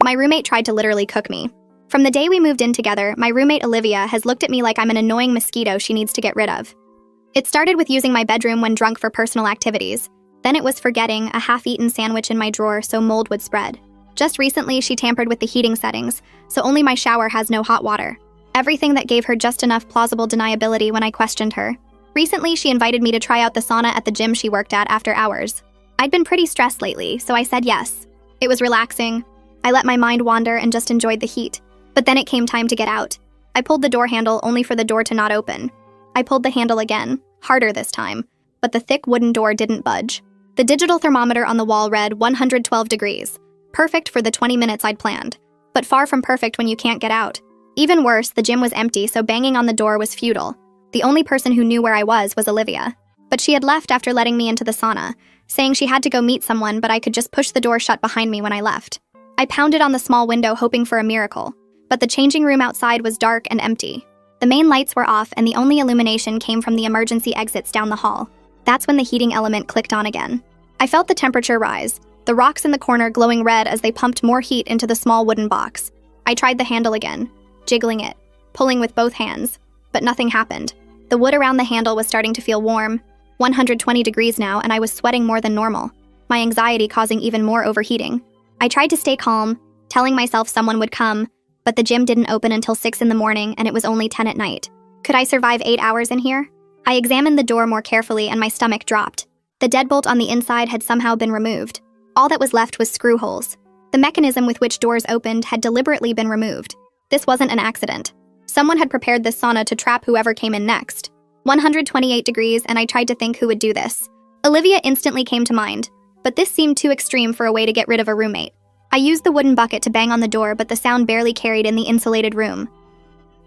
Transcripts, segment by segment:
My roommate tried to literally cook me. From the day we moved in together, my roommate Olivia has looked at me like I'm an annoying mosquito she needs to get rid of. It started with using my bedroom when drunk for personal activities. Then it was forgetting a half-eaten sandwich in my drawer so mold would spread. Just recently, she tampered with the heating settings, so only my shower has no hot water. Everything that gave her just enough plausible deniability when I questioned her. Recently, she invited me to try out the sauna at the gym she worked at after hours. I'd been pretty stressed lately, so I said yes. It was relaxing. I let my mind wander and just enjoyed the heat. But then it came time to get out. I pulled the door handle only for the door to not open. I pulled the handle again, harder this time, but the thick wooden door didn't budge. The digital thermometer on the wall read 112 degrees. Perfect for the 20 minutes I'd planned, but far from perfect when you can't get out. Even worse, the gym was empty, so banging on the door was futile. The only person who knew where I was Olivia. But she had left after letting me into the sauna, saying she had to go meet someone, but I could just push the door shut behind me when I left. I pounded on the small window hoping for a miracle, but the changing room outside was dark and empty. The main lights were off and the only illumination came from the emergency exits down the hall. That's when the heating element clicked on again. I felt the temperature rise, the rocks in the corner glowing red as they pumped more heat into the small wooden box. I tried the handle again, jiggling it, pulling with both hands, but nothing happened. The wood around the handle was starting to feel warm, 120 degrees now, and I was sweating more than normal, my anxiety causing even more overheating. I tried to stay calm, telling myself someone would come, but the gym didn't open until 6 in the morning and it was only 10 at night. Could I survive 8 hours in here? I examined the door more carefully and my stomach dropped. The deadbolt on the inside had somehow been removed. All that was left was screw holes. The mechanism with which doors opened had deliberately been removed. This wasn't an accident. Someone had prepared this sauna to trap whoever came in next. 128 degrees, and I tried to think who would do this. Olivia instantly came to mind, but this seemed too extreme for a way to get rid of a roommate. I used the wooden bucket to bang on the door, but the sound barely carried in the insulated room.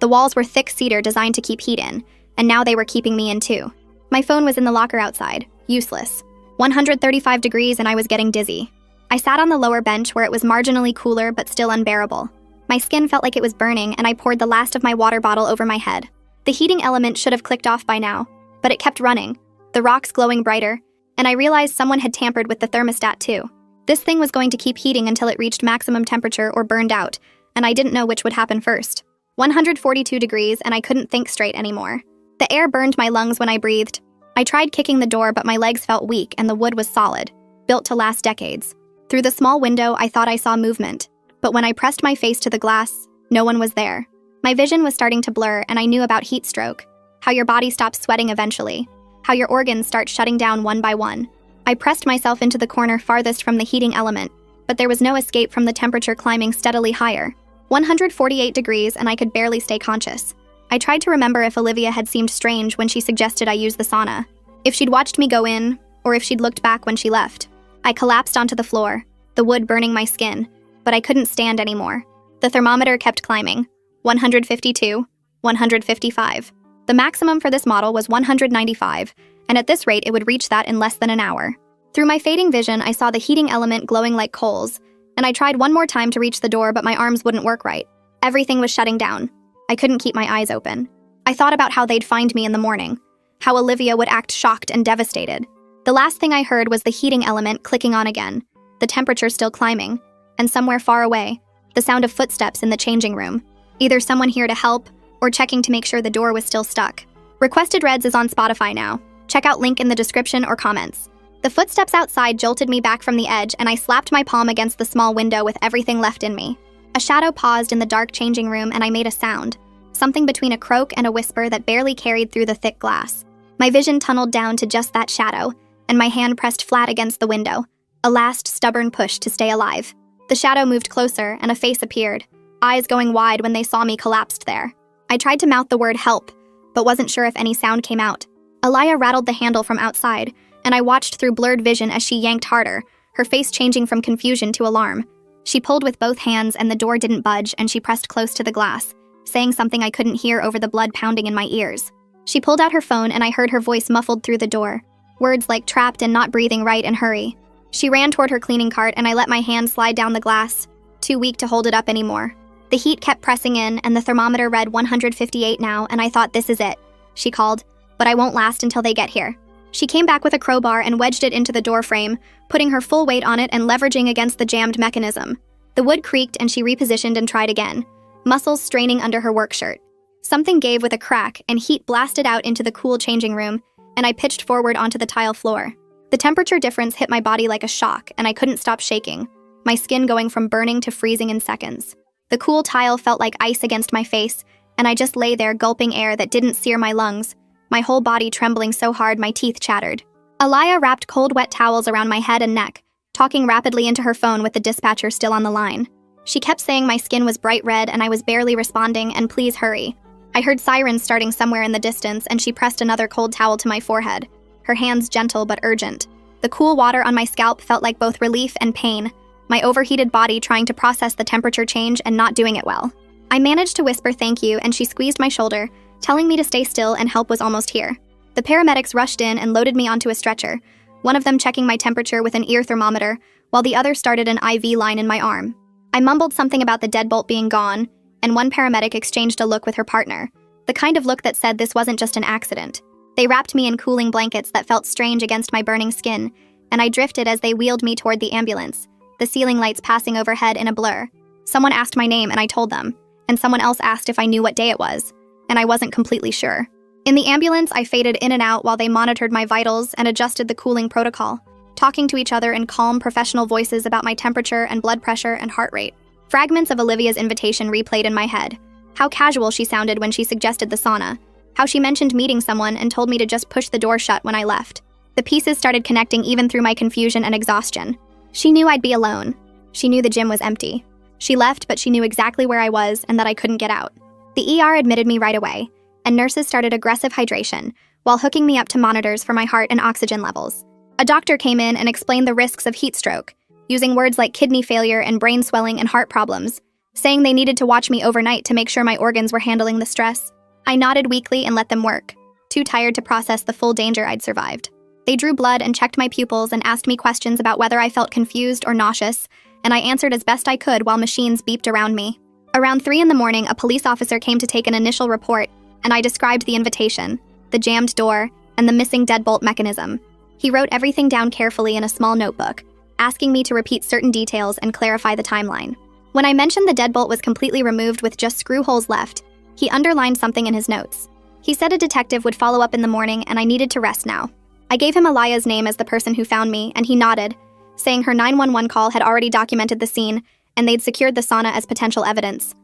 The walls were thick cedar designed to keep heat in, and now they were keeping me in too. My phone was in the locker outside, useless. 135 degrees and I was getting dizzy. I sat on the lower bench where it was marginally cooler but still unbearable. My skin felt like it was burning and I poured the last of my water bottle over my head. The heating element should have clicked off by now, but it kept running, the rocks glowing brighter, and I realized someone had tampered with the thermostat too. This thing was going to keep heating until it reached maximum temperature or burned out, and I didn't know which would happen first. 142 degrees and I couldn't think straight anymore. The air burned my lungs when I breathed. I tried kicking the door, but my legs felt weak and the wood was solid, built to last decades. Through the small window, I thought I saw movement, but when I pressed my face to the glass, no one was there. My vision was starting to blur and I knew about heat stroke, how your body stops sweating eventually, how your organs start shutting down one by one. I pressed myself into the corner farthest from the heating element, but there was no escape from the temperature climbing steadily higher. 148 degrees and I could barely stay conscious. I tried to remember if Olivia had seemed strange when she suggested I use the sauna, if she'd watched me go in, or if she'd looked back when she left. I collapsed onto the floor, the wood burning my skin, but I couldn't stand anymore. The thermometer kept climbing. 152, 155. The maximum for this model was 195, and at this rate it would reach that in less than an hour. Through my fading vision, I saw the heating element glowing like coals, and I tried one more time to reach the door, but my arms wouldn't work right. Everything was shutting down. I couldn't keep my eyes open. I thought about how they'd find me in the morning, how Olivia would act shocked and devastated. The last thing I heard was the heating element clicking on again, the temperature still climbing, and somewhere far away, the sound of footsteps in the changing room, either someone here to help or checking to make sure the door was still stuck. Requested Reds is on Spotify now. Check out link in the description or comments. The footsteps outside jolted me back from the edge and I slapped my palm against the small window with everything left in me. A shadow paused in the dark changing room and I made a sound, something between a croak and a whisper that barely carried through the thick glass. My vision tunneled down to just that shadow, and my hand pressed flat against the window, a last stubborn push to stay alive. The shadow moved closer and a face appeared, eyes going wide when they saw me collapsed there. I tried to mouth the word help, but wasn't sure if any sound came out. Alaya rattled the handle from outside, and I watched through blurred vision as she yanked harder, her face changing from confusion to alarm. She pulled with both hands and the door didn't budge and she pressed close to the glass, saying something I couldn't hear over the blood pounding in my ears. She pulled out her phone and I heard her voice muffled through the door, words like trapped and not breathing right and hurry. She ran toward her cleaning cart and I let my hand slide down the glass, too weak to hold it up anymore. The heat kept pressing in and the thermometer read 158 now and I thought this is it. She called, but I won't last until they get here. She came back with a crowbar and wedged it into the door frame, putting her full weight on it and leveraging against the jammed mechanism. The wood creaked and she repositioned and tried again, muscles straining under her work shirt. Something gave with a crack and heat blasted out into the cool changing room, and I pitched forward onto the tile floor. The temperature difference hit my body like a shock, and I couldn't stop shaking, my skin going from burning to freezing in seconds. The cool tile felt like ice against my face, and I just lay there gulping air that didn't sear my lungs, my whole body trembling so hard my teeth chattered. Alaya wrapped cold wet towels around my head and neck, talking rapidly into her phone with the dispatcher still on the line. She kept saying my skin was bright red and I was barely responding and please hurry. I heard sirens starting somewhere in the distance and she pressed another cold towel to my forehead, her hands gentle but urgent. The cool water on my scalp felt like both relief and pain, my overheated body trying to process the temperature change and not doing it well. I managed to whisper thank you and she squeezed my shoulder, telling me to stay still and help was almost here. The paramedics rushed in and loaded me onto a stretcher, one of them checking my temperature with an ear thermometer, while the other started an IV line in my arm. I mumbled something about the deadbolt being gone, and one paramedic exchanged a look with her partner, the kind of look that said this wasn't just an accident. They wrapped me in cooling blankets that felt strange against my burning skin, and I drifted as they wheeled me toward the ambulance, the ceiling lights passing overhead in a blur. Someone asked my name and I told them, and someone else asked if I knew what day it was, and I wasn't completely sure. In the ambulance, I faded in and out while they monitored my vitals and adjusted the cooling protocol, talking to each other in calm, professional voices about my temperature and blood pressure and heart rate. Fragments of Olivia's invitation replayed in my head. How casual she sounded when she suggested the sauna. How she mentioned meeting someone and told me to just push the door shut when I left. The pieces started connecting even through my confusion and exhaustion. She knew I'd be alone. She knew the gym was empty. She left, but she knew exactly where I was and that I couldn't get out. The ER admitted me right away, and nurses started aggressive hydration while hooking me up to monitors for my heart and oxygen levels. A doctor came in and explained the risks of heat stroke, using words like kidney failure and brain swelling and heart problems, saying they needed to watch me overnight to make sure my organs were handling the stress. I nodded weakly and let them work, too tired to process the full danger I'd survived. They drew blood and checked my pupils and asked me questions about whether I felt confused or nauseous, and I answered as best I could while machines beeped around me. Around 3 in the morning, a police officer came to take an initial report, and I described the invitation, the jammed door, and the missing deadbolt mechanism. He wrote everything down carefully in a small notebook, asking me to repeat certain details and clarify the timeline. When I mentioned the deadbolt was completely removed with just screw holes left, he underlined something in his notes. He said a detective would follow up in the morning and I needed to rest now. I gave him Alaya's name as the person who found me, and he nodded, saying her 911 call had already documented the scene and they'd secured the sauna as potential evidence.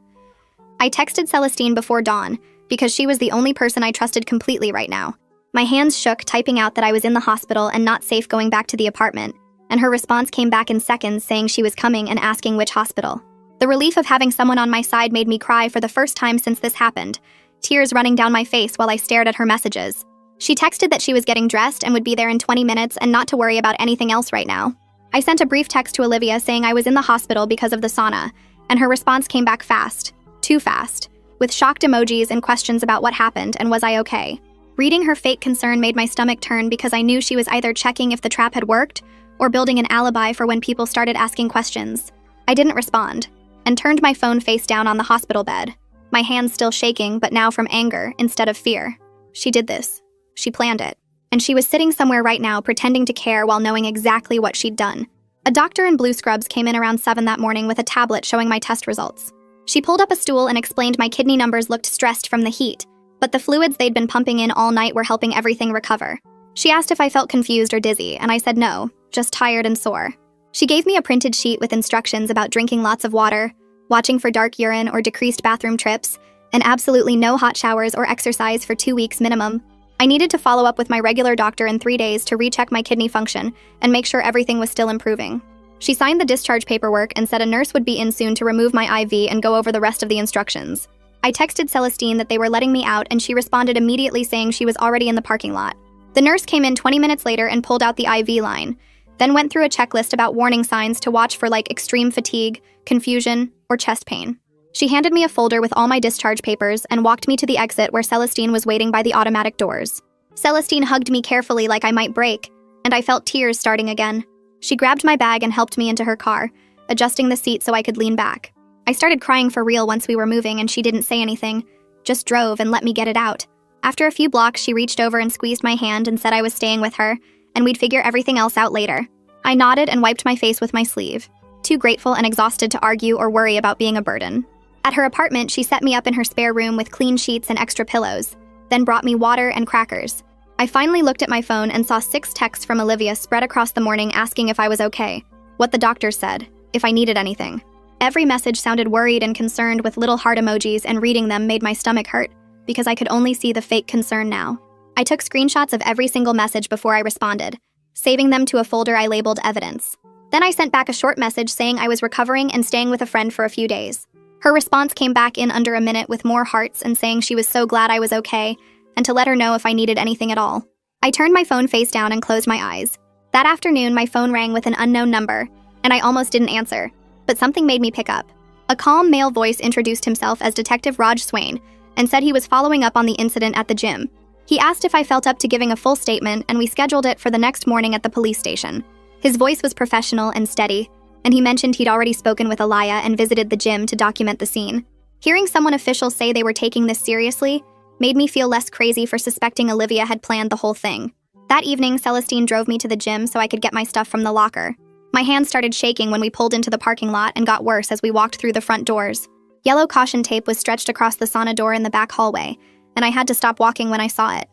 I texted Celestine before dawn, because she was the only person I trusted completely right now. My hands shook typing out that I was in the hospital and not safe going back to the apartment, and her response came back in seconds saying she was coming and asking which hospital. The relief of having someone on my side made me cry for the first time since this happened, tears running down my face while I stared at her messages. She texted that she was getting dressed and would be there in 20 minutes and not to worry about anything else right now. I sent a brief text to Olivia saying I was in the hospital because of the sauna, and her response came back fast, too fast, with shocked emojis and questions about what happened and was I okay. Reading her fake concern made my stomach turn because I knew she was either checking if the trap had worked or building an alibi for when people started asking questions. I didn't respond, and turned my phone face down on the hospital bed, my hands still shaking but now from anger instead of fear. She did this. She planned it. And she was sitting somewhere right now pretending to care while knowing exactly what she'd done. A doctor in blue scrubs came in around 7 that morning with a tablet showing my test results. She pulled up a stool and explained my kidney numbers looked stressed from the heat, but the fluids they'd been pumping in all night were helping everything recover. She asked if I felt confused or dizzy, and I said no, just tired and sore. She gave me a printed sheet with instructions about drinking lots of water, watching for dark urine or decreased bathroom trips, and absolutely no hot showers or exercise for 2 weeks minimum. I needed to follow up with my regular doctor in 3 days to recheck my kidney function and make sure everything was still improving. She signed the discharge paperwork and said a nurse would be in soon to remove my IV and go over the rest of the instructions. I texted Celestine that they were letting me out and she responded immediately saying she was already in the parking lot. The nurse came in 20 minutes later and pulled out the IV line, then went through a checklist about warning signs to watch for like extreme fatigue, confusion, or chest pain. She handed me a folder with all my discharge papers and walked me to the exit where Celestine was waiting by the automatic doors. Celestine hugged me carefully like I might break, and I felt tears starting again. She grabbed my bag and helped me into her car, adjusting the seat so I could lean back. I started crying for real once we were moving and she didn't say anything, just drove and let me get it out. After a few blocks, she reached over and squeezed my hand and said I was staying with her, and we'd figure everything else out later. I nodded and wiped my face with my sleeve. too grateful and exhausted to argue or worry about being a burden. At her apartment, she set me up in her spare room with clean sheets and extra pillows, then brought me water and crackers. I finally looked at my phone and saw 6 texts from Olivia spread across the morning asking if I was okay, what the doctor said, if I needed anything. Every message sounded worried and concerned with little heart emojis, and reading them made my stomach hurt because I could only see the fake concern now. I took screenshots of every single message before I responded, saving them to a folder I labeled evidence. Then I sent back a short message saying I was recovering and staying with a friend for a few days. Her response came back in under a minute with more hearts and saying she was so glad I was okay and to let her know if I needed anything at all. I turned my phone face down and closed my eyes. That afternoon, my phone rang with an unknown number, and I almost didn't answer, but something made me pick up. A calm male voice introduced himself as Detective Raj Swain and said he was following up on the incident at the gym. He asked if I felt up to giving a full statement, and we scheduled it for the next morning at the police station. His voice was professional and steady, and he mentioned he'd already spoken with Alaya and visited the gym to document the scene. Hearing someone official say they were taking this seriously made me feel less crazy for suspecting Olivia had planned the whole thing. That evening, Celestine drove me to the gym so I could get my stuff from the locker. My hands started shaking when we pulled into the parking lot and got worse as we walked through the front doors. Yellow caution tape was stretched across the sauna door in the back hallway, and I had to stop walking when I saw it.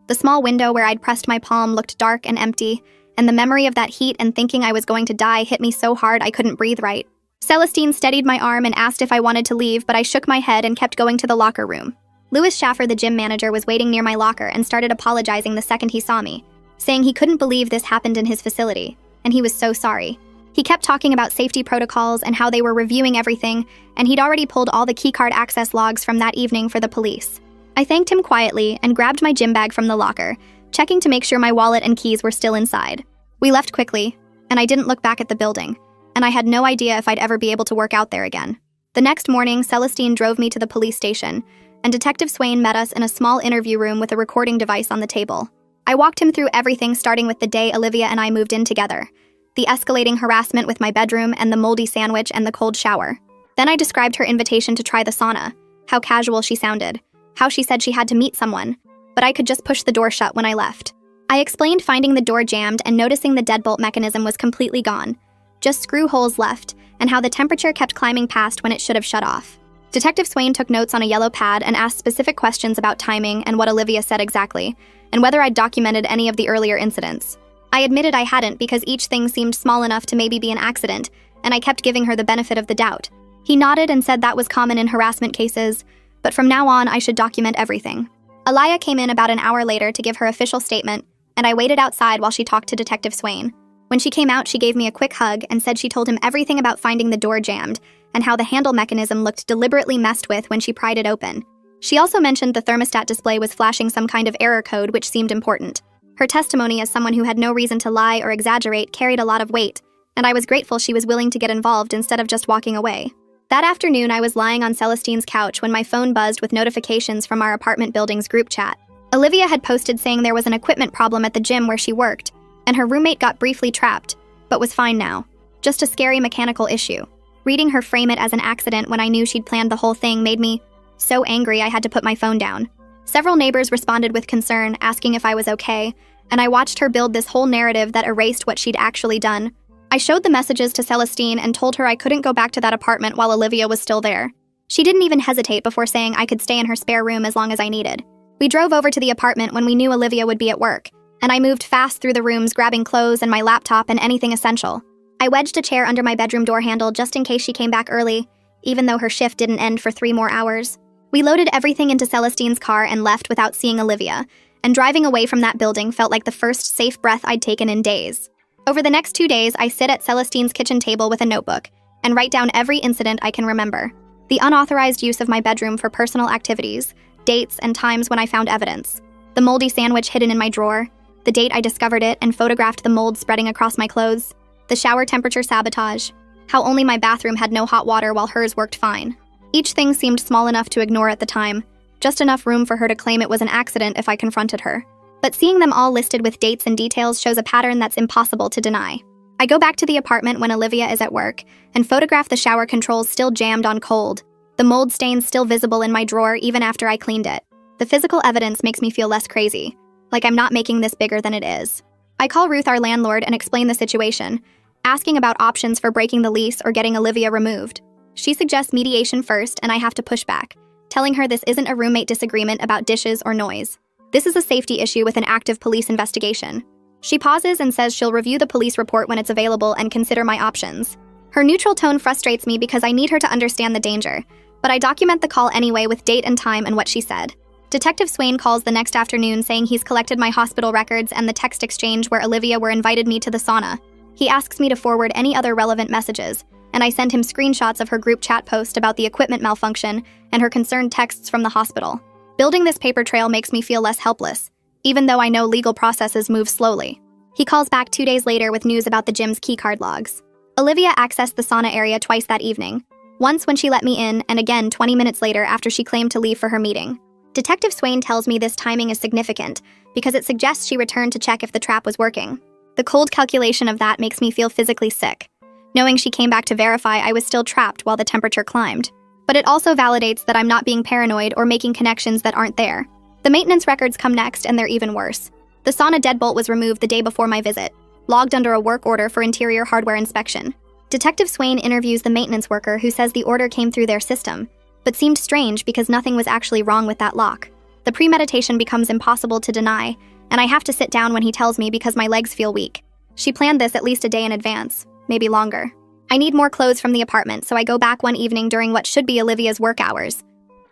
The small window where I'd pressed my palm looked dark and empty, and the memory of that heat and thinking I was going to die hit me so hard I couldn't breathe right. Celestine steadied my arm and asked if I wanted to leave, but I shook my head and kept going to the locker room. Louis Schaffer, the gym manager, was waiting near my locker and started apologizing the second he saw me, saying he couldn't believe this happened in his facility, and he was so sorry. He kept talking about safety protocols and how they were reviewing everything, and he'd already pulled all the keycard access logs from that evening for the police. I thanked him quietly and grabbed my gym bag from the locker, checking to make sure my wallet and keys were still inside. We left quickly, and I didn't look back at the building, and I had no idea if I'd ever be able to work out there again. The next morning, Celestine drove me to the police station, and Detective Swain met us in a small interview room with a recording device on the table. I walked him through everything, starting with the day Olivia and I moved in together, the escalating harassment with my bedroom and the moldy sandwich and the cold shower. Then I described her invitation to try the sauna, how casual she sounded, how she said she had to meet someone, but I could just push the door shut when I left. I explained finding the door jammed and noticing the deadbolt mechanism was completely gone, just screw holes left, and how the temperature kept climbing past when it should have shut off. Detective Swain took notes on a yellow pad and asked specific questions about timing and what Olivia said exactly, and whether I'd documented any of the earlier incidents. I admitted I hadn't because each thing seemed small enough to maybe be an accident, and I kept giving her the benefit of the doubt. He nodded and said that was common in harassment cases, but from now on I should document everything. Alaya came in about an hour later to give her official statement, and I waited outside while she talked to Detective Swain. When she came out, she gave me a quick hug and said she told him everything about finding the door jammed and how the handle mechanism looked deliberately messed with when she pried it open. She also mentioned the thermostat display was flashing some kind of error code, which seemed important. Her testimony as someone who had no reason to lie or exaggerate carried a lot of weight, and I was grateful she was willing to get involved instead of just walking away. That afternoon, I was lying on Celestine's couch when my phone buzzed with notifications from our apartment building's group chat. Olivia had posted saying there was an equipment problem at the gym where she worked, and her roommate got briefly trapped, but was fine now. Just a scary mechanical issue. Reading her frame it as an accident when I knew she'd planned the whole thing made me so angry I had to put my phone down. Several neighbors responded with concern, asking if I was okay, and I watched her build this whole narrative that erased what she'd actually done. I showed the messages to Celestine and told her I couldn't go back to that apartment while Olivia was still there. She didn't even hesitate before saying I could stay in her spare room as long as I needed. We drove over to the apartment when we knew Olivia would be at work, and I moved fast through the rooms, grabbing clothes and my laptop and anything essential. I wedged a chair under my bedroom door handle just in case she came back early, even though her shift didn't end for 3 more hours. We loaded everything into Celestine's car and left without seeing Olivia, and driving away from that building felt like the first safe breath I'd taken in days. Over the next 2 days, I sit at Celestine's kitchen table with a notebook and write down every incident I can remember. The unauthorized use of my bedroom for personal activities, dates, and times when I found evidence. The moldy sandwich hidden in my drawer, the date I discovered it and photographed the mold spreading across my clothes, the shower temperature sabotage, how only my bathroom had no hot water while hers worked fine. Each thing seemed small enough to ignore at the time, just enough room for her to claim it was an accident if I confronted her. But seeing them all listed with dates and details shows a pattern that's impossible to deny. I go back to the apartment when Olivia is at work and photograph the shower controls still jammed on cold, the mold stains still visible in my drawer even after I cleaned it. The physical evidence makes me feel less crazy, like I'm not making this bigger than it is. I call Ruth, our landlord, and explain the situation, asking about options for breaking the lease or getting Olivia removed. She suggests mediation first, and I have to push back, telling her this isn't a roommate disagreement about dishes or noise. This is a safety issue with an active police investigation. She pauses and says she'll review the police report when it's available and consider my options. Her neutral tone frustrates me because I need her to understand the danger, but I document the call anyway with date and time and what she said. Detective Swain calls the next afternoon saying he's collected my hospital records and the text exchange where Olivia were invited me to the sauna. He asks me to forward any other relevant messages, and I send him screenshots of her group chat post about the equipment malfunction and her concerned texts from the hospital. Building this paper trail makes me feel less helpless, even though I know legal processes move slowly. He calls back 2 days later with news about the gym's keycard logs. Olivia accessed the sauna area twice that evening, once when she let me in and again 20 minutes later after she claimed to leave for her meeting. Detective Swain tells me this timing is significant because it suggests she returned to check if the trap was working. The cold calculation of that makes me feel physically sick, knowing she came back to verify I was still trapped while the temperature climbed. But it also validates that I'm not being paranoid or making connections that aren't there. The maintenance records come next, and they're even worse. The sauna deadbolt was removed the day before my visit, logged under a work order for interior hardware inspection. Detective Swain interviews the maintenance worker who says the order came through their system, but seemed strange because nothing was actually wrong with that lock. The premeditation becomes impossible to deny, and I have to sit down when he tells me because my legs feel weak. She planned this at least a day in advance, maybe longer. I need more clothes from the apartment, so I go back one evening during what should be Olivia's work hours.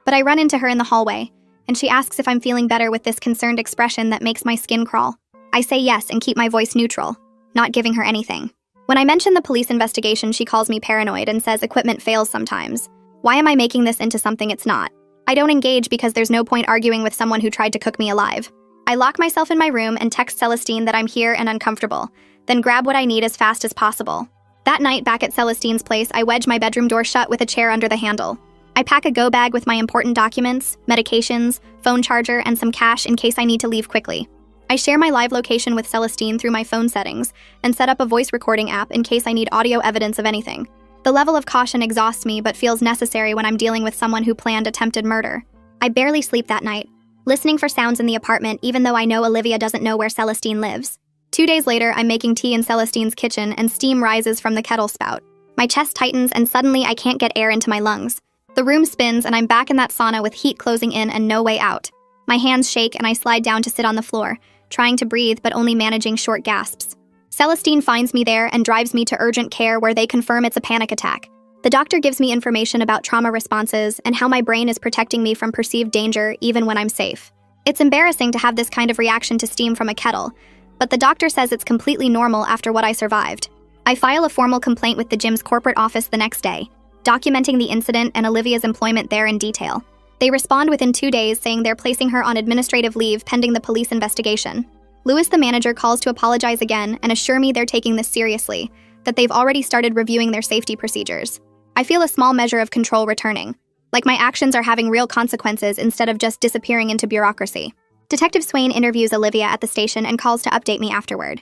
But I run into her in the hallway, and she asks if I'm feeling better with this concerned expression that makes my skin crawl. I say yes and keep my voice neutral, not giving her anything. When I mention the police investigation, she calls me paranoid and says equipment fails sometimes. Why am I making this into something it's not? I don't engage because there's no point arguing with someone who tried to cook me alive. I lock myself in my room and text Celestine that I'm here and uncomfortable, then grab what I need as fast as possible. That night, back at Celestine's place, I wedge my bedroom door shut with a chair under the handle. I pack a go bag with my important documents, medications, phone charger, and some cash in case I need to leave quickly. I share my live location with Celestine through my phone settings and set up a voice recording app in case I need audio evidence of anything. The level of caution exhausts me but feels necessary when I'm dealing with someone who planned attempted murder. I barely sleep that night, listening for sounds in the apartment even though I know Olivia doesn't know where Celestine lives. 2 days later, I'm making tea in Celestine's kitchen and steam rises from the kettle spout. My chest tightens and suddenly I can't get air into my lungs. The room spins and I'm back in that sauna with heat closing in and no way out. My hands shake and I slide down to sit on the floor, trying to breathe but only managing short gasps. Celestine finds me there and drives me to urgent care where they confirm it's a panic attack. The doctor gives me information about trauma responses and how my brain is protecting me from perceived danger even when I'm safe. It's embarrassing to have this kind of reaction to steam from a kettle, but the doctor says it's completely normal after what I survived. I file a formal complaint with the gym's corporate office the next day, documenting the incident and Olivia's employment there in detail. They respond within 2 days saying they're placing her on administrative leave pending the police investigation. Lewis, the manager, calls to apologize again and assure me they're taking this seriously, that they've already started reviewing their safety procedures. I feel a small measure of control returning, like my actions are having real consequences instead of just disappearing into bureaucracy. Detective Swain interviews Olivia at the station and calls to update me afterward.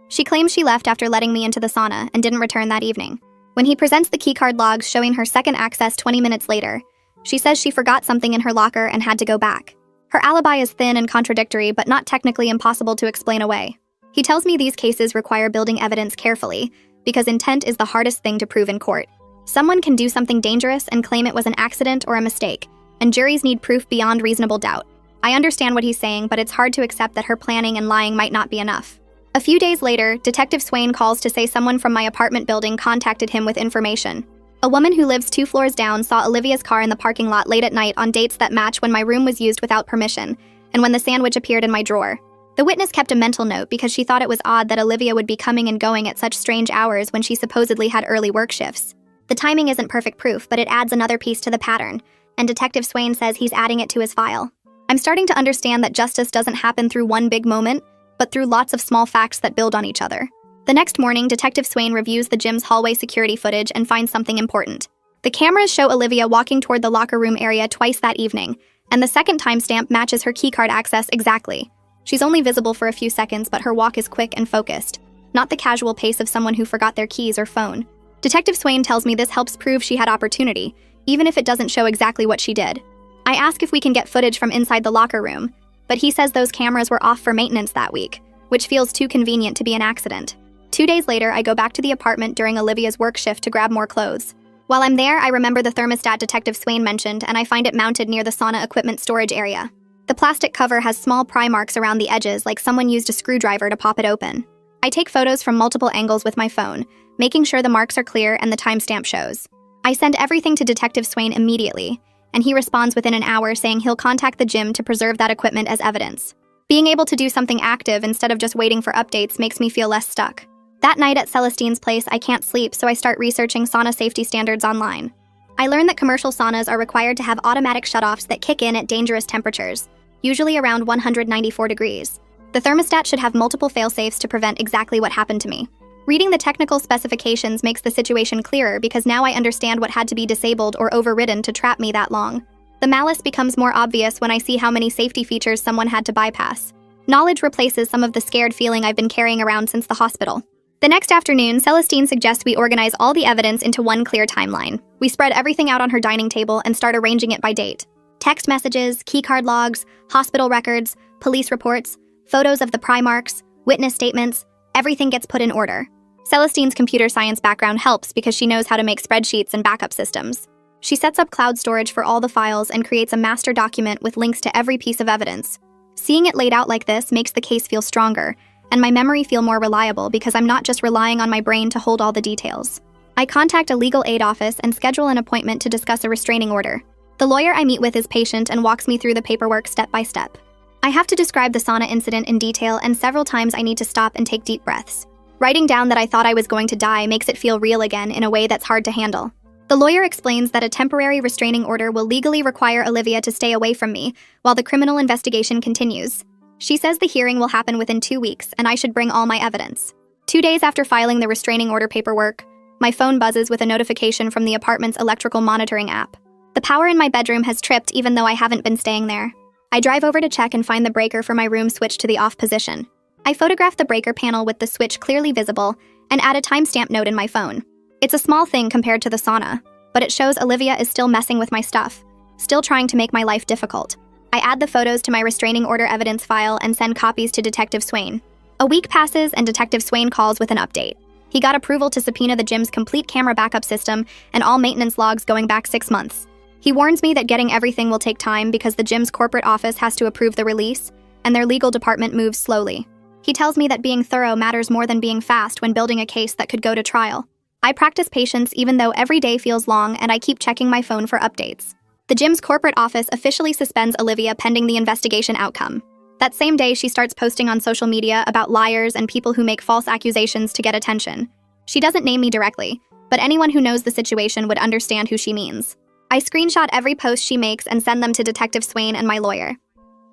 She claims she left after letting me into the sauna and didn't return that evening. When he presents the keycard logs showing her second access 20 minutes later, she says she forgot something in her locker and had to go back. Her alibi is thin and contradictory, but not technically impossible to explain away. He tells me these cases require building evidence carefully, because intent is the hardest thing to prove in court. Someone can do something dangerous and claim it was an accident or a mistake, and juries need proof beyond reasonable doubt. I understand what he's saying, but it's hard to accept that her planning and lying might not be enough. A few days later, Detective Swain calls to say someone from my apartment building contacted him with information. A woman who lives 2 floors down saw Olivia's car in the parking lot late at night on dates that match when my room was used without permission, and when the sandwich appeared in my drawer. The witness kept a mental note because she thought it was odd that Olivia would be coming and going at such strange hours when she supposedly had early work shifts. The timing isn't perfect proof, but it adds another piece to the pattern, and Detective Swain says he's adding it to his file. I'm starting to understand that justice doesn't happen through one big moment, but through lots of small facts that build on each other. The next morning, Detective Swain reviews the gym's hallway security footage and finds something important. The cameras show Olivia walking toward the locker room area twice that evening, and the second timestamp matches her keycard access exactly. She's only visible for a few seconds, but her walk is quick and focused, not the casual pace of someone who forgot their keys or phone. Detective Swain tells me this helps prove she had opportunity, even if it doesn't show exactly what she did. I ask if we can get footage from inside the locker room, but he says those cameras were off for maintenance that week, which feels too convenient to be an accident. 2 days later, I go back to the apartment during Olivia's work shift to grab more clothes. While I'm there, I remember the thermostat Detective Swain mentioned, and I find it mounted near the sauna equipment storage area. The plastic cover has small pry marks around the edges, like someone used a screwdriver to pop it open. I take photos from multiple angles with my phone, making sure the marks are clear and the timestamp shows. I send everything to Detective Swain immediately, and he responds within an hour saying he'll contact the gym to preserve that equipment as evidence. Being able to do something active instead of just waiting for updates makes me feel less stuck. That night at Celestine's place, I can't sleep, so I start researching sauna safety standards online. I learn that commercial saunas are required to have automatic shutoffs that kick in at dangerous temperatures, usually around 194 degrees. The thermostat should have multiple fail-safes to prevent exactly what happened to me. Reading the technical specifications makes the situation clearer because now I understand what had to be disabled or overridden to trap me that long. The malice becomes more obvious when I see how many safety features someone had to bypass. Knowledge replaces some of the scared feeling I've been carrying around since the hospital. The next afternoon, Celestine suggests we organize all the evidence into one clear timeline. We spread everything out on her dining table and start arranging it by date. Text messages, keycard logs, hospital records, police reports, photos of the pry marks, witness statements, everything gets put in order. Celestine's computer science background helps because she knows how to make spreadsheets and backup systems. She sets up cloud storage for all the files and creates a master document with links to every piece of evidence. Seeing it laid out like this makes the case feel stronger, and my memory feel more reliable because I'm not just relying on my brain to hold all the details. I contact a legal aid office and schedule an appointment to discuss a restraining order. The lawyer I meet with is patient and walks me through the paperwork step by step. I have to describe the sauna incident in detail, and several times I need to stop and take deep breaths. Writing down that I thought I was going to die makes it feel real again in a way that's hard to handle. The lawyer explains that a temporary restraining order will legally require Olivia to stay away from me while the criminal investigation continues. She says the hearing will happen within 2 weeks and I should bring all my evidence. 2 days after filing the restraining order paperwork, my phone buzzes with a notification from the apartment's electrical monitoring app. The power in my bedroom has tripped even though I haven't been staying there. I drive over to check and find the breaker for my room switched to the off position. I photograph the breaker panel with the switch clearly visible and add a timestamp note in my phone. It's a small thing compared to the sauna, but it shows Olivia is still messing with my stuff, still trying to make my life difficult. I add the photos to my restraining order evidence file and send copies to Detective Swain. A week passes and Detective Swain calls with an update. He got approval to subpoena the gym's complete camera backup system and all maintenance logs going back 6 months. He warns me that getting everything will take time because the gym's corporate office has to approve the release, and their legal department moves slowly. He tells me that being thorough matters more than being fast when building a case that could go to trial. I practice patience even though every day feels long, and I keep checking my phone for updates. The gym's corporate office officially suspends Olivia pending the investigation outcome. That same day, she starts posting on social media about liars and people who make false accusations to get attention. She doesn't name me directly, but anyone who knows the situation would understand who she means. I screenshot every post she makes and send them to Detective Swain and my lawyer.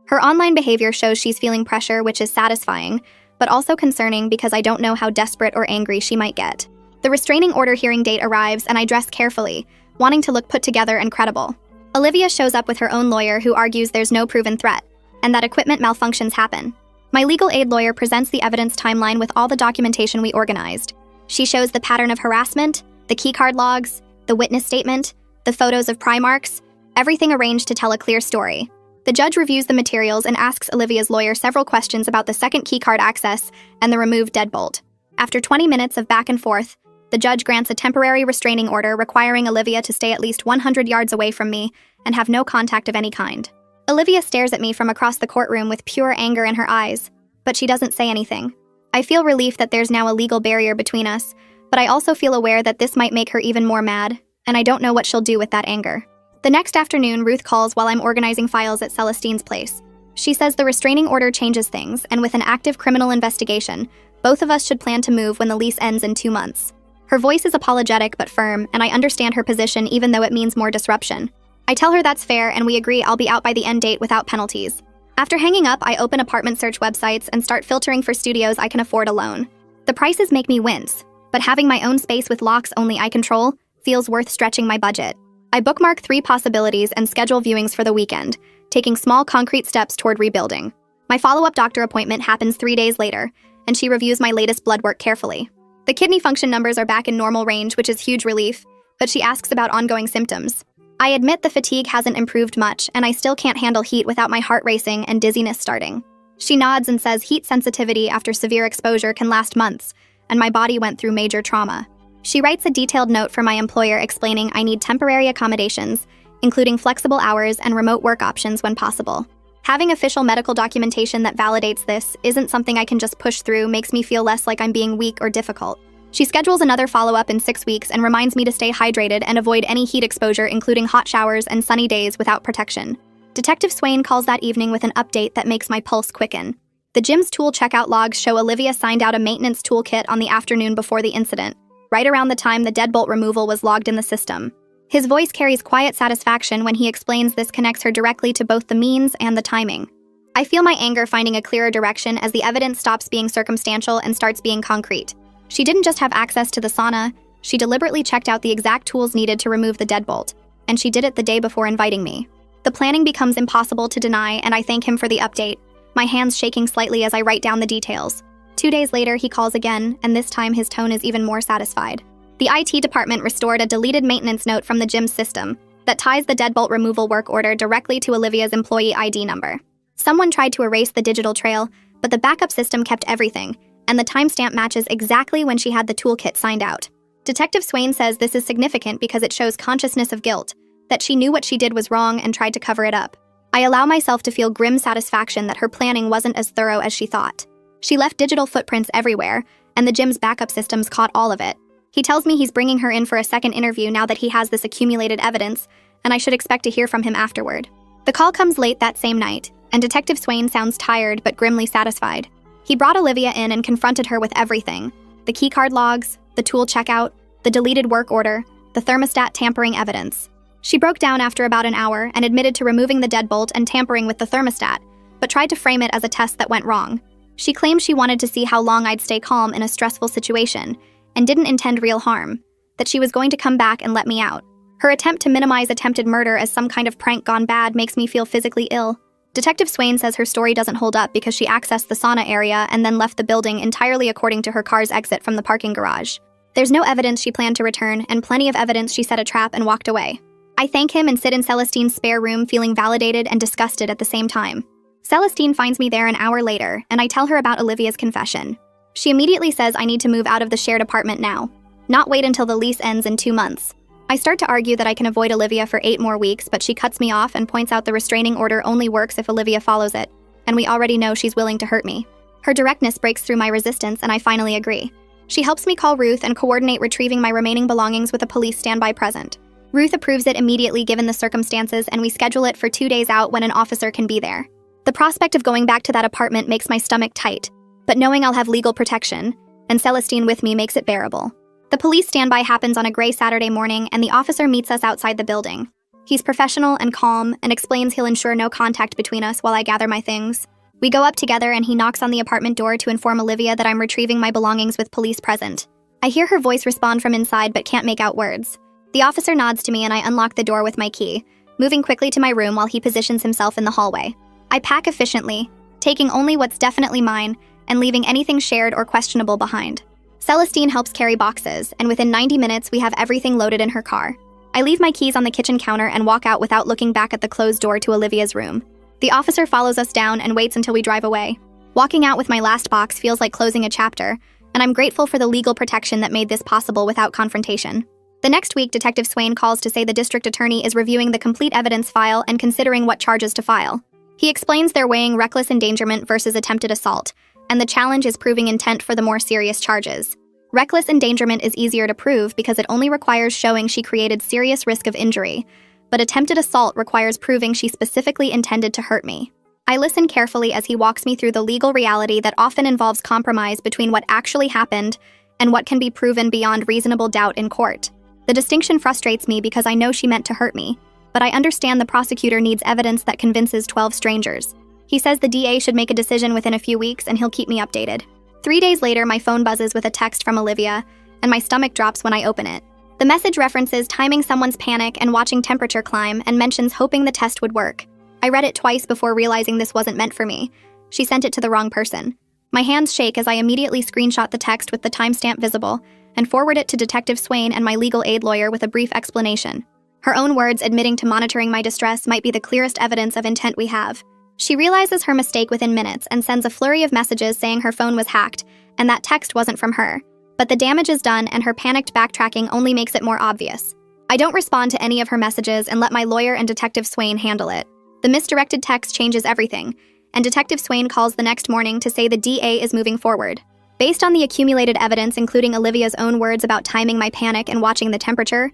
Her online behavior shows she's feeling pressure, which is satisfying, but also concerning because I don't know how desperate or angry she might get. The restraining order hearing date arrives and I dress carefully, wanting to look put together and credible. Olivia shows up with her own lawyer who argues there's no proven threat, and that equipment malfunctions happen. My legal aid lawyer presents the evidence timeline with all the documentation we organized. She shows the pattern of harassment, the keycard logs, the witness statement, the photos of pry marks, everything arranged to tell a clear story. The judge reviews the materials and asks Olivia's lawyer several questions about the second keycard access and the removed deadbolt. After 20 minutes of back and forth, the judge grants a temporary restraining order requiring Olivia to stay at least 100 yards away from me and have no contact of any kind. Olivia stares at me from across the courtroom with pure anger in her eyes, but she doesn't say anything. I feel relief that there's now a legal barrier between us, but I also feel aware that this might make her even more mad, and I don't know what she'll do with that anger. The next afternoon, Ruth calls while I'm organizing files at Celestine's place. She says the restraining order changes things, and with an active criminal investigation, both of us should plan to move when the lease ends in 2 months. Her voice is apologetic but firm, and I understand her position even though it means more disruption. I tell her that's fair, and we agree I'll be out by the end date without penalties. After hanging up, I open apartment search websites and start filtering for studios I can afford alone. The prices make me wince, but having my own space with locks only I control feels worth stretching my budget. I bookmark 3 possibilities and schedule viewings for the weekend, taking small concrete steps toward rebuilding. My follow-up doctor appointment happens 3 days later, and she reviews my latest blood work carefully. The kidney function numbers are back in normal range, which is huge relief, but she asks about ongoing symptoms. I admit the fatigue hasn't improved much, and I still can't handle heat without my heart racing and dizziness starting. She nods and says heat sensitivity after severe exposure can last months, and my body went through major trauma. She writes a detailed note for my employer explaining I need temporary accommodations, including flexible hours and remote work options when possible. Having official medical documentation that validates this isn't something I can just push through, makes me feel less like I'm being weak or difficult. She schedules another follow-up in 6 weeks and reminds me to stay hydrated and avoid any heat exposure, including hot showers and sunny days without protection. Detective Swain calls that evening with an update that makes my pulse quicken. The gym's tool checkout logs show Olivia signed out a maintenance toolkit on the afternoon before the incident, right around the time the deadbolt removal was logged in the system. His voice carries quiet satisfaction when he explains this connects her directly to both the means and the timing. I feel my anger finding a clearer direction as the evidence stops being circumstantial and starts being concrete. She didn't just have access to the sauna, she deliberately checked out the exact tools needed to remove the deadbolt, and she did it the day before inviting me. The planning becomes impossible to deny, and I thank him for the update, my hands shaking slightly as I write down the details. 2 days later, he calls again, and this time his tone is even more satisfied. The IT department restored a deleted maintenance note from the gym's system that ties the deadbolt removal work order directly to Olivia's employee ID number. Someone tried to erase the digital trail, but the backup system kept everything, and the timestamp matches exactly when she had the toolkit signed out. Detective Swain says this is significant because it shows consciousness of guilt, that she knew what she did was wrong and tried to cover it up. I allow myself to feel grim satisfaction that her planning wasn't as thorough as she thought. She left digital footprints everywhere, and the gym's backup systems caught all of it. He tells me he's bringing her in for a second interview now that he has this accumulated evidence, and I should expect to hear from him afterward. The call comes late that same night, and Detective Swain sounds tired but grimly satisfied. He brought Olivia in and confronted her with everything: the keycard logs, the tool checkout, the deleted work order, the thermostat tampering evidence. She broke down after about an hour and admitted to removing the deadbolt and tampering with the thermostat, but tried to frame it as a test that went wrong. She claimed she wanted to see how long I'd stay calm in a stressful situation, and didn't intend real harm, that she was going to come back and let me out. Her attempt to minimize attempted murder as some kind of prank gone bad makes me feel physically ill. Detective Swain says her story doesn't hold up because she accessed the sauna area and then left the building entirely according to her car's exit from the parking garage. There's no evidence she planned to return, and plenty of evidence she set a trap and walked away. I thank him and sit in Celestine's spare room feeling validated and disgusted at the same time. Celestine finds me there an hour later, and I tell her about Olivia's confession. She immediately says I need to move out of the shared apartment now, not wait until the lease ends in 2 months. I start to argue that I can avoid Olivia for 8 more weeks, but she cuts me off and points out the restraining order only works if Olivia follows it, and we already know she's willing to hurt me. Her directness breaks through my resistance, and I finally agree. She helps me call Ruth and coordinate retrieving my remaining belongings with a police standby present. Ruth approves it immediately given the circumstances, and we schedule it for 2 days out when an officer can be there. The prospect of going back to that apartment makes my stomach tight, but knowing I'll have legal protection, and Celestine with me, makes it bearable. The police standby happens on a gray Saturday morning, and the officer meets us outside the building. He's professional and calm, and explains he'll ensure no contact between us while I gather my things. We go up together, and he knocks on the apartment door to inform Olivia that I'm retrieving my belongings with police present. I hear her voice respond from inside but can't make out words. The officer nods to me, and I unlock the door with my key, moving quickly to my room while he positions himself in the hallway. I pack efficiently, taking only what's definitely mine, and leaving anything shared or questionable behind. Celestine helps carry boxes, and within 90 minutes we have everything loaded in her car. I leave my keys on the kitchen counter and walk out without looking back at the closed door to Olivia's room. The officer follows us down and waits until we drive away. Walking out with my last box feels like closing a chapter, and I'm grateful for the legal protection that made this possible without confrontation. The next week, Detective Swain calls to say the district attorney is reviewing the complete evidence file and considering what charges to file. He explains they're weighing reckless endangerment versus attempted assault, and the challenge is proving intent for the more serious charges. Reckless endangerment is easier to prove because it only requires showing she created serious risk of injury, but attempted assault requires proving she specifically intended to hurt me. I listen carefully as he walks me through the legal reality that often involves compromise between what actually happened and what can be proven beyond reasonable doubt in court. The distinction frustrates me because I know she meant to hurt me, but I understand the prosecutor needs evidence that convinces 12 strangers. He says the DA should make a decision within a few weeks and he'll keep me updated. 3 days later, my phone buzzes with a text from Olivia, and my stomach drops when I open it. The message references timing someone's panic and watching temperature climb and mentions hoping the test would work. I read it twice before realizing this wasn't meant for me. She sent it to the wrong person. My hands shake as I immediately screenshot the text with the timestamp visible and forward it to Detective Swain and my legal aid lawyer with a brief explanation. Her own words admitting to monitoring my distress might be the clearest evidence of intent we have. She realizes her mistake within minutes and sends a flurry of messages saying her phone was hacked and that text wasn't from her. But the damage is done, and her panicked backtracking only makes it more obvious. I don't respond to any of her messages and let my lawyer and Detective Swain handle it. The misdirected text changes everything, and Detective Swain calls the next morning to say the DA is moving forward. Based on the accumulated evidence, including Olivia's own words about timing my panic and watching the temperature,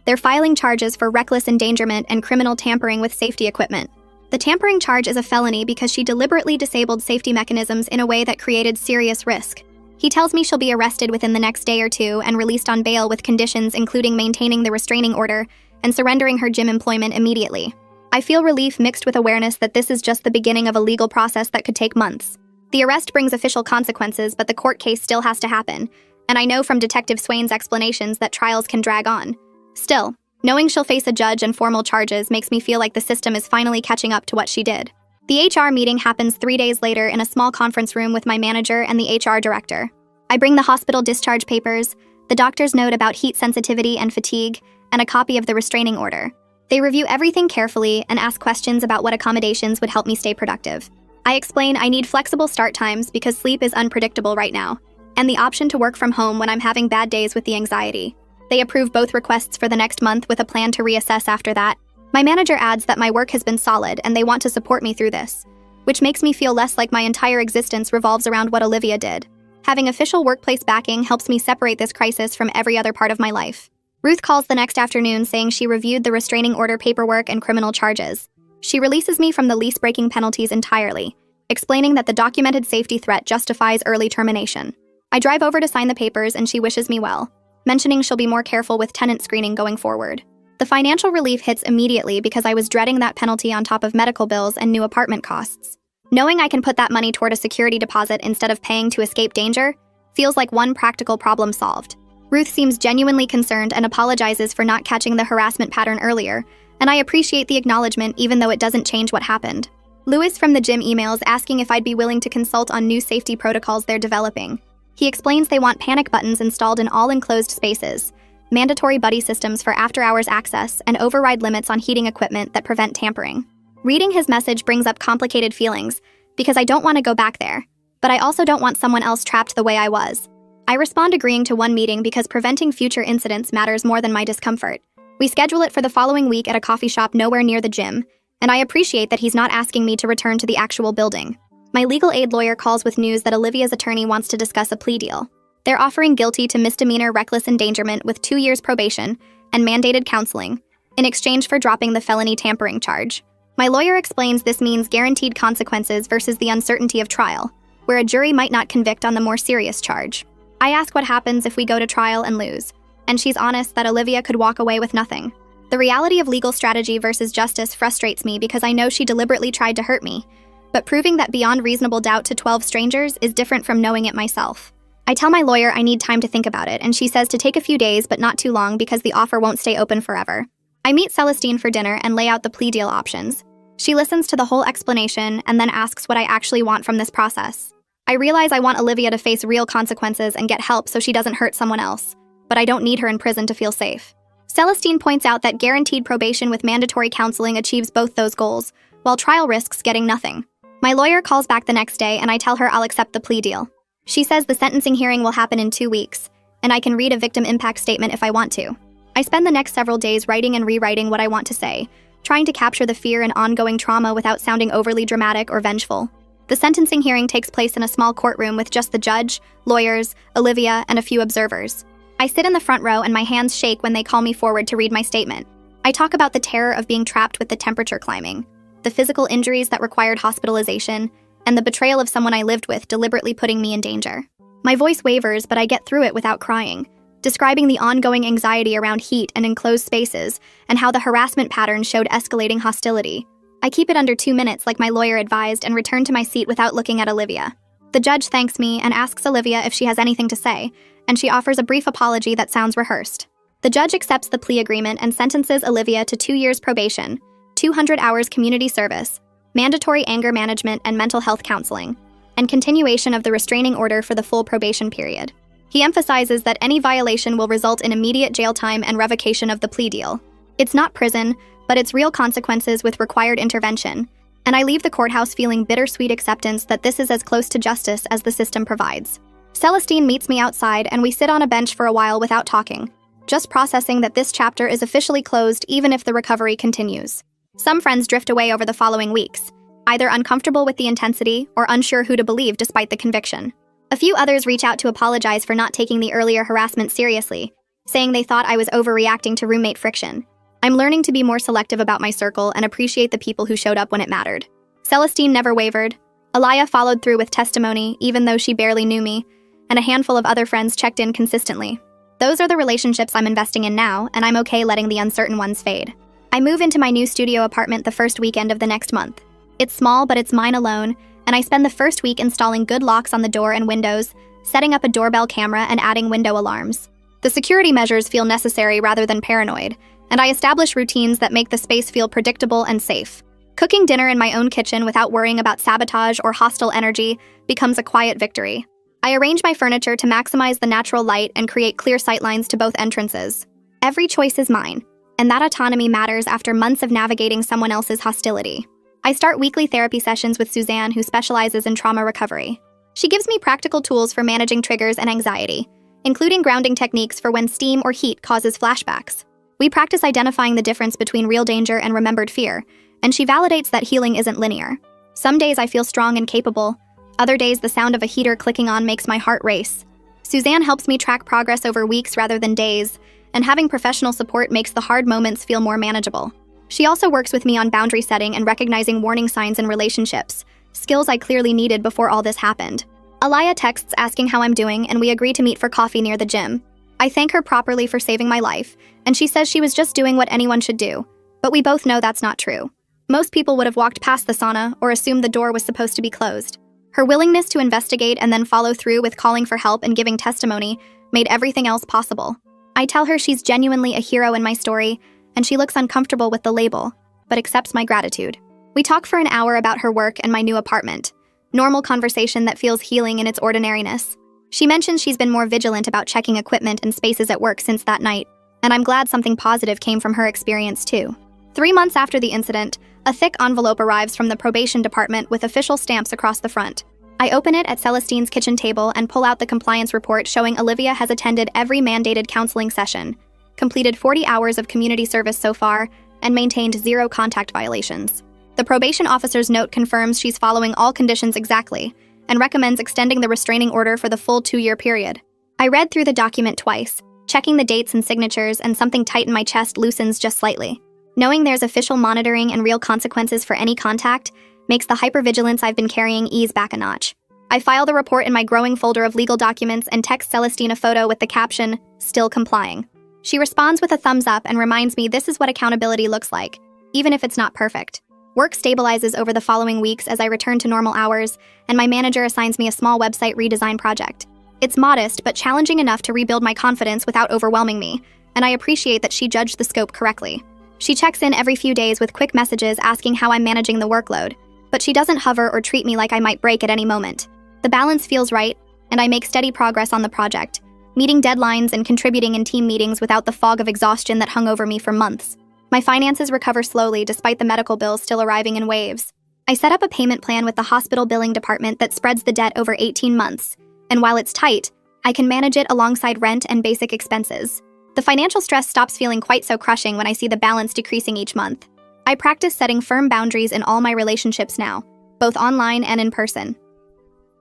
they're filing charges for reckless endangerment and criminal tampering with safety equipment. The tampering charge is a felony because she deliberately disabled safety mechanisms in a way that created serious risk. He tells me she'll be arrested within the next day or two and released on bail with conditions including maintaining the restraining order and surrendering her gym employment immediately. I feel relief mixed with awareness that this is just the beginning of a legal process that could take months. The arrest brings official consequences, but the court case still has to happen, and I know from Detective Swain's explanations that trials can drag on. Still, knowing she'll face a judge and formal charges makes me feel like the system is finally catching up to what she did. The HR meeting happens 3 days later in a small conference room with my manager and the HR director. I bring the hospital discharge papers, the doctor's note about heat sensitivity and fatigue, and a copy of the restraining order. They review everything carefully and ask questions about what accommodations would help me stay productive. I explain I need flexible start times because sleep is unpredictable right now, and the option to work from home when I'm having bad days with the anxiety. They approve both requests for the next month with a plan to reassess after that. My manager adds that my work has been solid and they want to support me through this, which makes me feel less like my entire existence revolves around what Olivia did. Having official workplace backing helps me separate this crisis from every other part of my life. Ruth calls the next afternoon saying she reviewed the restraining order paperwork and criminal charges. She releases me from the lease-breaking penalties entirely, explaining that the documented safety threat justifies early termination. I drive over to sign the papers and she wishes me well, mentioning she'll be more careful with tenant screening going forward. The financial relief hits immediately because I was dreading that penalty on top of medical bills and new apartment costs. Knowing I can put that money toward a security deposit instead of paying to escape danger feels like one practical problem solved. Ruth seems genuinely concerned and apologizes for not catching the harassment pattern earlier, and I appreciate the acknowledgement even though it doesn't change what happened. Lewis from the gym emails asking if I'd be willing to consult on new safety protocols they're developing. He explains they want panic buttons installed in all enclosed spaces, mandatory buddy systems for after-hours access, and override limits on heating equipment that prevent tampering. Reading his message brings up complicated feelings, because I don't want to go back there, but I also don't want someone else trapped the way I was. I respond agreeing to one meeting because preventing future incidents matters more than my discomfort. We schedule it for the following week at a coffee shop nowhere near the gym, and I appreciate that he's not asking me to return to the actual building. My legal aid lawyer calls with news that Olivia's attorney wants to discuss a plea deal. They're offering guilty to misdemeanor reckless endangerment with 2 years probation and mandated counseling, in exchange for dropping the felony tampering charge. My lawyer explains this means guaranteed consequences versus the uncertainty of trial, where a jury might not convict on the more serious charge. I ask what happens if we go to trial and lose, and she's honest that Olivia could walk away with nothing. The reality of legal strategy versus justice frustrates me because I know she deliberately tried to hurt me, but proving that beyond reasonable doubt to 12 strangers is different from knowing it myself. I tell my lawyer I need time to think about it, and she says to take a few days but not too long because the offer won't stay open forever. I meet Celestine for dinner and lay out the plea deal options. She listens to the whole explanation and then asks what I actually want from this process. I realize I want Olivia to face real consequences and get help so she doesn't hurt someone else, but I don't need her in prison to feel safe. Celestine points out that guaranteed probation with mandatory counseling achieves both those goals, while trial risks getting nothing. My lawyer calls back the next day and I tell her I'll accept the plea deal. She says the sentencing hearing will happen in 2 weeks, and I can read a victim impact statement if I want to. I spend the next several days writing and rewriting what I want to say, trying to capture the fear and ongoing trauma without sounding overly dramatic or vengeful. The sentencing hearing takes place in a small courtroom with just the judge, lawyers, Olivia, and a few observers. I sit in the front row and my hands shake when they call me forward to read my statement. I talk about the terror of being trapped with the temperature climbing, the physical injuries that required hospitalization, and the betrayal of someone I lived with deliberately putting me in danger. My voice wavers, but I get through it without crying, describing the ongoing anxiety around heat and enclosed spaces and how the harassment pattern showed escalating hostility. I keep it under 2 minutes like my lawyer advised and return to my seat without looking at Olivia. The judge thanks me and asks Olivia if she has anything to say, and she offers a brief apology that sounds rehearsed. The judge accepts the plea agreement and sentences Olivia to 2 years probation, 200 hours community service, mandatory anger management and mental health counseling, and continuation of the restraining order for the full probation period. He emphasizes that any violation will result in immediate jail time and revocation of the plea deal. It's not prison, but it's real consequences with required intervention, and I leave the courthouse feeling bittersweet acceptance that this is as close to justice as the system provides. Celestine meets me outside and we sit on a bench for a while without talking, just processing that this chapter is officially closed even if the recovery continues. Some friends drift away over the following weeks, either uncomfortable with the intensity or unsure who to believe despite the conviction. A few others reach out to apologize for not taking the earlier harassment seriously, saying they thought I was overreacting to roommate friction. I'm learning to be more selective about my circle and appreciate the people who showed up when it mattered. Celestine never wavered. Alaya followed through with testimony, even though she barely knew me, and a handful of other friends checked in consistently. Those are the relationships I'm investing in now, and I'm okay letting the uncertain ones fade. I move into my new studio apartment the first weekend of the next month. It's small, but it's mine alone, and I spend the first week installing good locks on the door and windows, setting up a doorbell camera, and adding window alarms. The security measures feel necessary rather than paranoid, and I establish routines that make the space feel predictable and safe. Cooking dinner in my own kitchen without worrying about sabotage or hostile energy becomes a quiet victory. I arrange my furniture to maximize the natural light and create clear sightlines to both entrances. Every choice is mine, and that autonomy matters after months of navigating someone else's hostility. I start weekly therapy sessions with Suzanne, who specializes in trauma recovery. She gives me practical tools for managing triggers and anxiety, including grounding techniques for when steam or heat causes flashbacks. We practice identifying the difference between real danger and remembered fear, and she validates that healing isn't linear. Some days I feel strong and capable. Other days the sound of a heater clicking on makes my heart race. Suzanne helps me track progress over weeks rather than days, and having professional support makes the hard moments feel more manageable. She also works with me on boundary setting and recognizing warning signs in relationships, skills I clearly needed before all this happened. Alaya texts asking how I'm doing, and we agree to meet for coffee near the gym. I thank her properly for saving my life, and she says she was just doing what anyone should do, but we both know that's not true. Most people would have walked past the sauna or assumed the door was supposed to be closed. Her willingness to investigate and then follow through with calling for help and giving testimony made everything else possible. I tell her she's genuinely a hero in my story, and she looks uncomfortable with the label, but accepts my gratitude. We talk for an hour about her work and my new apartment. Normal conversation that feels healing in its ordinariness. She mentions she's been more vigilant about checking equipment and spaces at work since that night, and I'm glad something positive came from her experience too. 3 months after the incident, a thick envelope arrives from the probation department with official stamps across the front. I open it at Celestine's kitchen table and pull out the compliance report showing Olivia has attended every mandated counseling session, completed 40 hours of community service so far, and maintained 0 contact violations. The probation officer's note confirms she's following all conditions exactly, and recommends extending the restraining order for the full 2-year period. I read through the document twice, checking the dates and signatures, and something tight in my chest loosens just slightly. Knowing there's official monitoring and real consequences for any contact makes the hypervigilance I've been carrying ease back a notch. I file the report in my growing folder of legal documents and text Celestine a photo with the caption, "Still complying." She responds with a thumbs up and reminds me this is what accountability looks like, even if it's not perfect. Work stabilizes over the following weeks as I return to normal hours, and my manager assigns me a small website redesign project. It's modest, but challenging enough to rebuild my confidence without overwhelming me, and I appreciate that she judged the scope correctly. She checks in every few days with quick messages asking how I'm managing the workload, but she doesn't hover or treat me like I might break at any moment. The balance feels right, and I make steady progress on the project, meeting deadlines and contributing in team meetings without the fog of exhaustion that hung over me for months. My finances recover slowly despite the medical bills still arriving in waves. I set up a payment plan with the hospital billing department that spreads the debt over 18 months, and while it's tight, I can manage it alongside rent and basic expenses. The financial stress stops feeling quite so crushing when I see the balance decreasing each month. I practice setting firm boundaries in all my relationships now, both online and in person.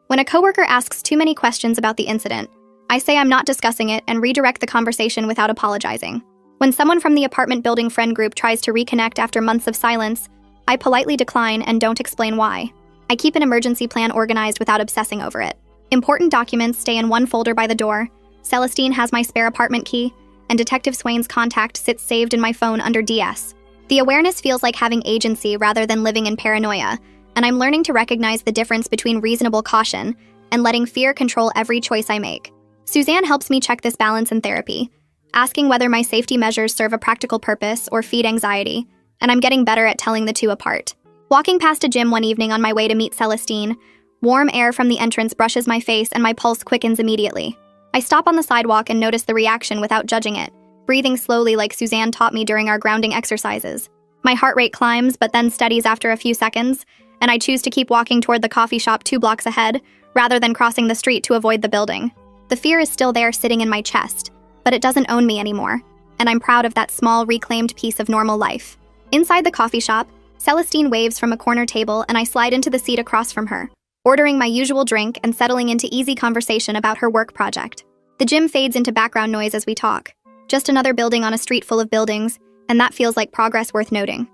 When a coworker asks too many questions about the incident, I say I'm not discussing it and redirect the conversation without apologizing. When someone from the apartment building friend group tries to reconnect after months of silence, I politely decline and don't explain why. I keep an emergency plan organized without obsessing over it. Important documents stay in one folder by the door, Celestine has my spare apartment key, and Detective Swain's contact sits saved in my phone under DS. The awareness feels like having agency rather than living in paranoia, and I'm learning to recognize the difference between reasonable caution and letting fear control every choice I make. Suzanne helps me check this balance in therapy, asking whether my safety measures serve a practical purpose or feed anxiety, and I'm getting better at telling the two apart. Walking past a gym one evening on my way to meet Celestine, warm air from the entrance brushes my face and my pulse quickens immediately. I stop on the sidewalk and notice the reaction without judging it, breathing slowly like Suzanne taught me during our grounding exercises. My heart rate climbs, but then steadies after a few seconds, and I choose to keep walking toward the coffee shop 2 blocks ahead, rather than crossing the street to avoid the building. The fear is still there sitting in my chest, but it doesn't own me anymore, and I'm proud of that small, reclaimed piece of normal life. Inside the coffee shop, Celestine waves from a corner table and I slide into the seat across from her, ordering my usual drink and settling into easy conversation about her work project. The gym fades into background noise as we talk. Just another building on a street full of buildings, and that feels like progress worth noting.